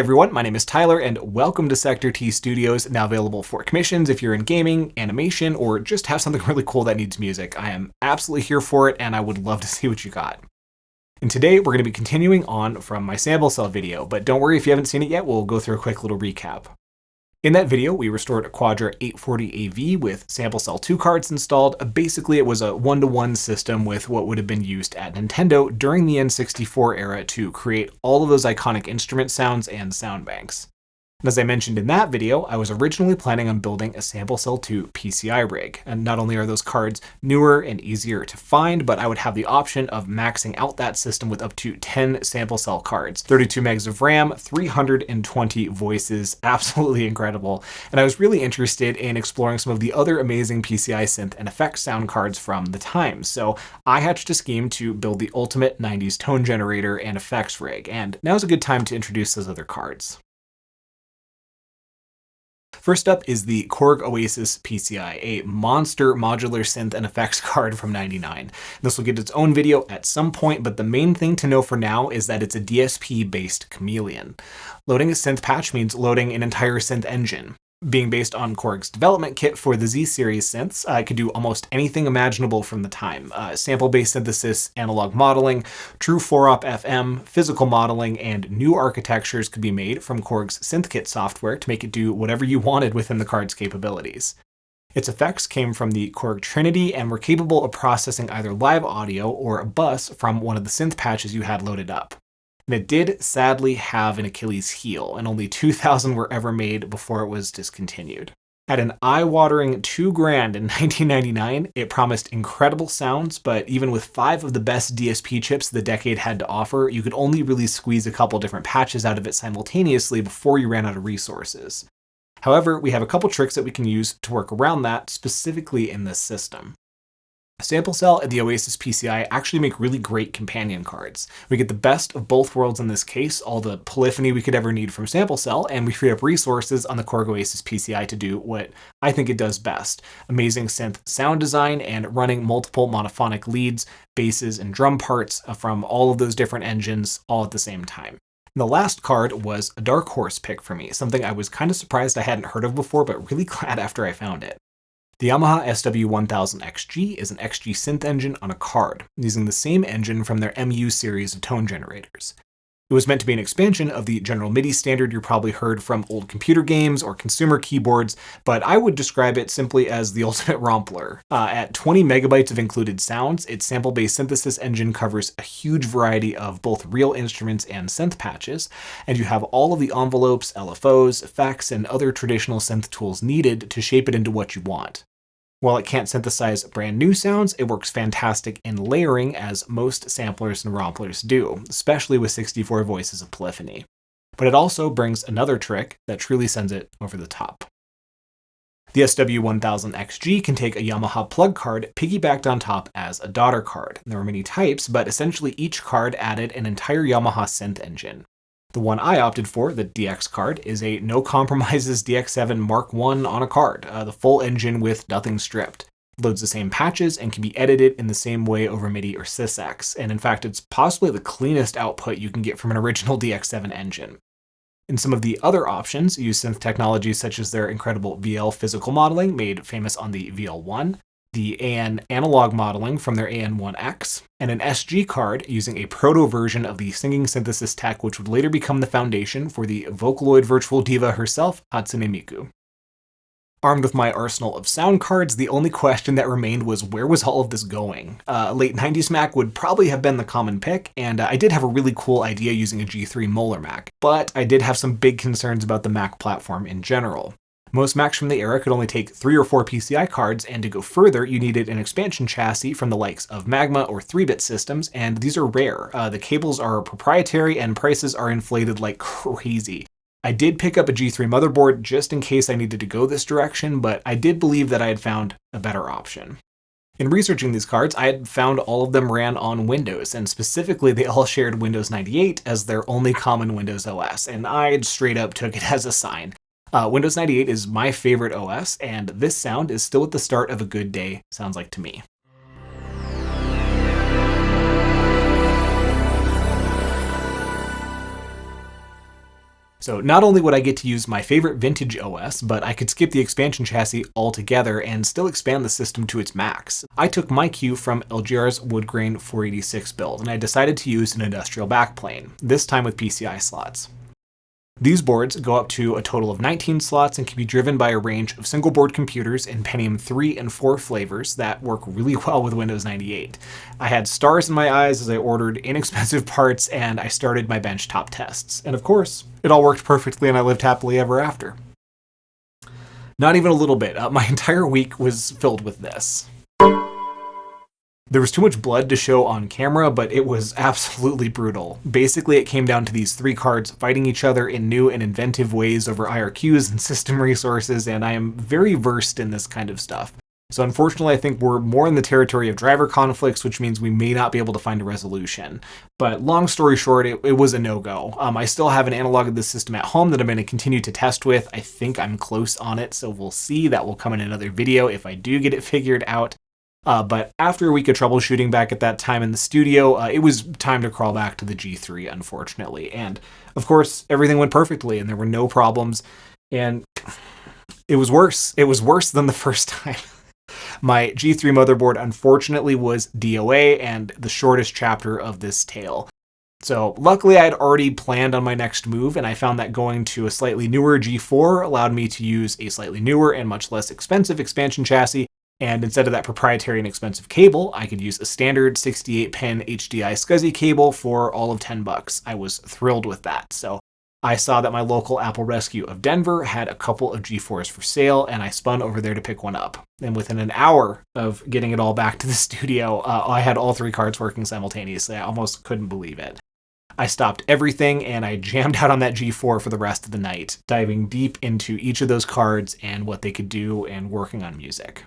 everyone, my name is Tyler and welcome to Sector T Studios, now available for commissions if you're in gaming, animation, or just have something really cool that needs music. I am absolutely here for it and I would love to see what you got. And today we're going to be continuing on from my SampleCell video, but don't worry if you haven't seen it yet, we'll go through a quick little recap. In that video, we restored a Quadra 840AV with SampleCell II cards installed. Basically, it was a one-to-one system with what would have been used at Nintendo during the N64 era to create all of those iconic instrument sounds and sound banks. And as I mentioned in that video, I was originally planning on building a SampleCell II PCI rig. And not only are those cards newer and easier to find, but I would have the option of maxing out that system with up to 10 SampleCell cards, 32 megs of RAM, 320 voices, absolutely incredible. And I was really interested in exploring some of the other amazing PCI synth and effects sound cards from the time. So I hatched a scheme to build the ultimate 90s tone generator and effects rig, and now's a good time to introduce those other cards. First up is the Korg Oasys PCI, a monster modular synth and effects card from '99. This will get its own video at some point, but the main thing to know for now is that it's a DSP-based chameleon. Loading a synth patch means loading an entire synth engine. Being based on Korg's development kit for the Z-series synths, it could do almost anything imaginable from the time. Sample-based synthesis, analog modeling, true 4-op FM, physical modeling, and new architectures could be made from Korg's SynthKit software to make it do whatever you wanted within the card's capabilities. Its effects came from the Korg Trinity and were capable of processing either live audio or a bus from one of the synth patches you had loaded up. And it did sadly have an Achilles heel, and only 2,000 were ever made before it was discontinued. At an eye-watering $2,000 in 1999, it promised incredible sounds, but even with 5 of the best DSP chips the decade had to offer, you could only really squeeze a couple different patches out of it simultaneously before you ran out of resources. However, we have a couple tricks that we can use to work around that, specifically in this system. SampleCell and the Oasys PCI actually make really great companion cards. We get the best of both worlds in this case, all the polyphony we could ever need from SampleCell, and we free up resources on the Korg Oasys PCI to do what I think it does best: amazing synth sound design and running multiple monophonic leads, basses, and drum parts from all of those different engines all at the same time. And the last card was a dark horse pick for me, something I was kind of surprised I hadn't heard of before, but really glad after I found it. The Yamaha SW1000XG is an XG synth engine on a card, using the same engine from their MU series of tone generators. It was meant to be an expansion of the general MIDI standard you probably heard from old computer games or consumer keyboards, but I would describe it simply as the ultimate rompler. At 20 megabytes of included sounds, its sample-based synthesis engine covers a huge variety of both real instruments and synth patches, and you have all of the envelopes, LFOs, effects, and other traditional synth tools needed to shape it into what you want. While it can't synthesize brand new sounds, it works fantastic in layering, as most samplers and romplers do, especially with 64 voices of polyphony. But it also brings another trick that truly sends it over the top. The SW1000XG can take a Yamaha plug card piggybacked on top as a daughter card. There were many types, but essentially each card added an entire Yamaha synth engine. The one I opted for, the DX card, is a no compromises DX7 Mark I on a card, the full engine with nothing stripped. It loads the same patches and can be edited in the same way over MIDI or SysX, and in fact it's possibly the cleanest output you can get from an original DX7 engine. And some of the other options use synth technologies such as their incredible VL physical modeling, made famous on the VL1, the AN analog modeling from their AN1X, and an SG card using a proto version of the singing synthesis tech, which would later become the foundation for the Vocaloid virtual diva herself, Hatsune Miku. Armed with my arsenal of sound cards, the only question that remained was where was all of this going? Late 90s Mac would probably have been the common pick, and I did have a really cool idea using a G3 molar Mac, but I did have some big concerns about the Mac platform in general. Most Macs from the era could only take 3 or 4 PCI cards, and to go further, you needed an expansion chassis from the likes of Magma or 3-bit systems, and these are rare. The cables are proprietary and prices are inflated like crazy. I did pick up a G3 motherboard just in case I needed to go this direction, but I did believe that I had found a better option. In researching these cards, I had found all of them ran on Windows, and specifically they all shared Windows 98 as their only common Windows OS, and I straight up took it as a sign. Windows 98 is my favorite OS, and this sound is still at the start of a good day, sounds like to me. So not only would I get to use my favorite vintage OS, but I could skip the expansion chassis altogether and still expand the system to its max. I took my cue from LGR's Woodgrain 486 build, and I decided to use an industrial backplane, this time with PCI slots. These boards go up to a total of 19 slots and can be driven by a range of single board computers in Pentium 3 and 4 flavors that work really well with Windows 98. I had stars in my eyes as I ordered inexpensive parts and I started my benchtop tests. And of course, it all worked perfectly and I lived happily ever after. Not even a little bit. My entire week was filled with this. There was too much blood to show on camera, but it was absolutely brutal. Basically, it came down to these 3 cards fighting each other in new and inventive ways over IRQs and system resources, and I am very versed in this kind of stuff. So unfortunately, I think we're more in the territory of driver conflicts, which means we may not be able to find a resolution. But long story short, it was a no-go. I still have an analog of the system at home that I'm going to continue to test with. I think I'm close on it, so we'll see. That will come in another video if I do get it figured out. But after a week of troubleshooting back at that time in the studio, it was time to crawl back to the G3, unfortunately. And of course, everything went perfectly and there were no problems. And it was worse. It was worse than the first time. My G3 motherboard, unfortunately, was DOA and the shortest chapter of this tale. So luckily, I had already planned on my next move, and I found that going to a slightly newer G4 allowed me to use a slightly newer and much less expensive expansion chassis. And instead of that proprietary and expensive cable, I could use a standard 68-pin HDI SCSI cable for all of $10. I was thrilled with that. So I saw that my local Apple Rescue of Denver had a couple of G4s for sale, and I spun over there to pick one up. And within an hour of getting it all back to the studio, I had all 3 cards working simultaneously. I almost couldn't believe it. I stopped everything and I jammed out on that G4 for the rest of the night, diving deep into each of those cards and what they could do and working on music.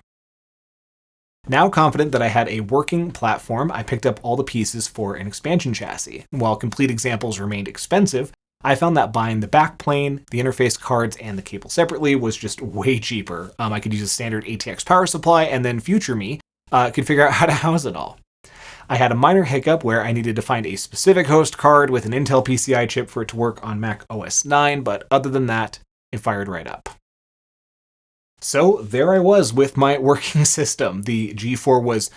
Now confident that I had a working platform, I picked up all the pieces for an expansion chassis. While complete examples remained expensive, I found that buying the backplane, the interface cards, and the cable separately was just way cheaper. I could use a standard ATX power supply, and then future me could figure out how to house it all. I had a minor hiccup where I needed to find a specific host card with an Intel PCI chip for it to work on Mac OS 9, but other than that, it fired right up. So there I was with my working system. The G4 was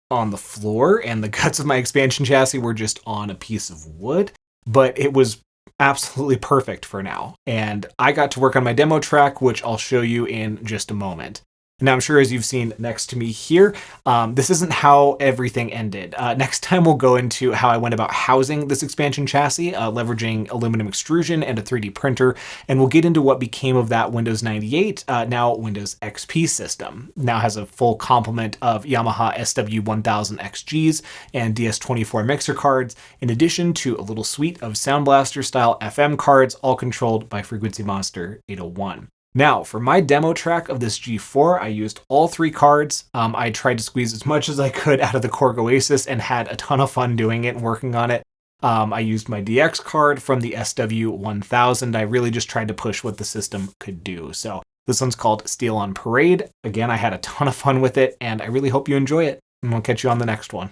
on the floor and the guts of my expansion chassis were just on a piece of wood, but it was absolutely perfect for now. And I got to work on my demo track, which I'll show you in just a moment. Now, I'm sure as you've seen next to me here, this isn't how everything ended. Next time we'll go into how I went about housing this expansion chassis, leveraging aluminum extrusion and a 3D printer, and we'll get into what became of that Windows 98, now Windows XP system. Now has a full complement of Yamaha SW1000XGs and DS24 mixer cards, in addition to a little suite of Sound Blaster style FM cards, all controlled by Frequency Monster 801. Now, for my demo track of this G4, I used all 3 cards. I tried to squeeze as much as I could out of the Korg Oasys and had a ton of fun doing it and working on it. I used my DX card from the SW1000. I really just tried to push what the system could do. So this one's called Steel on Parade. Again, I had a ton of fun with it, and I really hope you enjoy it. And I'll catch you on the next one.